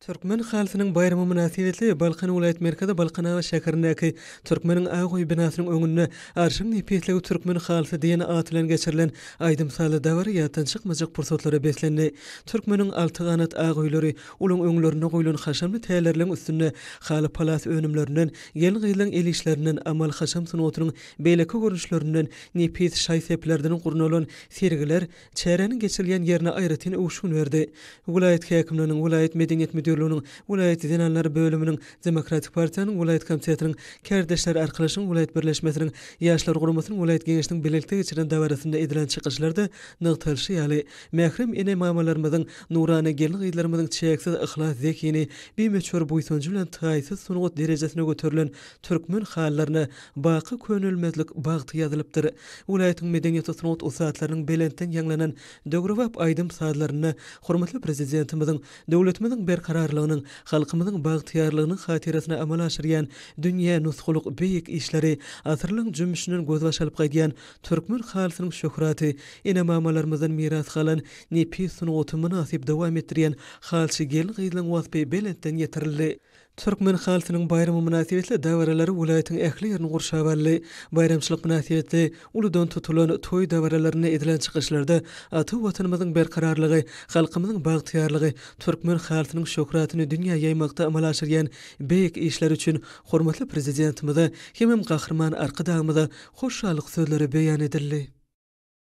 Türkmen halkynyň bayramy münasibetli Balkan vilayet merkezi Balkana we Şäkernäki Türkmeniň Agoý binasynyň öňünde arşyň nipetligi Türkmen halky diýen at bilen geçirilen aýdymsaly dawr ýatan çykmajak pursatlary beslendi. Türkmeniň alty ganat agoýlary ulyň öňlerine goýulan haşamly tälerleň üstünde haly palas önümlerinden, gelin gyýylan el işlerinden, amal haşam sunuwatynyň beýleki görünüşlerinden, nipet şaý seplerden gurnalan sergiler çäreniň geçirilýän ýerine aýratyn uşun berdi. Vilayet häkimleriniň, vilayet medeniýet müdürlüğünün, vilayet dinanlary bölüminiň, Demokratik Partiýanyň vilayet komitetiniň, Kärdeşler Arkalaşyň vilayet birleşmesiniň, Ýaşlar guramasynyň vilayet geňeşiniň bilelikde geçiren dawarasynda edilen çykyşlarda nygtylşy ýaly mährim ene mamalarymyzyň, nurany gelin gyýylarynyň çeksiz ihlas zekini, bemeçür buýsunjy bilen taýsyz sunugat derejesine göterilen türkmen hallaryna baky könülmezlik bagty ýazylypdyr. Vilayetin medeniýet sunugat usatlarynyň belentden ýanglanan dögrewap aýdym sadlaryna hormatly prezidentimiziň, döwletimiziň berkararlygynyň, halkymyzyň bagtyarlygynyň hatyrasyna amal aşyrýan dünýä nusgulyk beýik işleri, asyrlyň jümüşiniň göz başalyp gaýdýan türkmen halkynyň şöhraty, ene mamalarymyzdan miras galan nepis sunugaty münasip dowam etdirýän halçy gelin gyýylan wasby belentden ýetirildi. Türkmen halkynyň bayramy münasibetli dawaralary vilayetiň ähli ýerini gurşabally. Bayramçylyk münasibetli uludan tutulan toý dawaralaryna edilen çykyşlarda aty watanymyzyň berkararlygy, halkymyzyň bagtyarlygy, türkmen halkynyň şöhratyny dünýä ýaýmakda amal aşyrýan beýik işler üçin hormatly prezidentimize hemem gahrman arkadaşymyza hoşçalyk sözleri beýan edildi.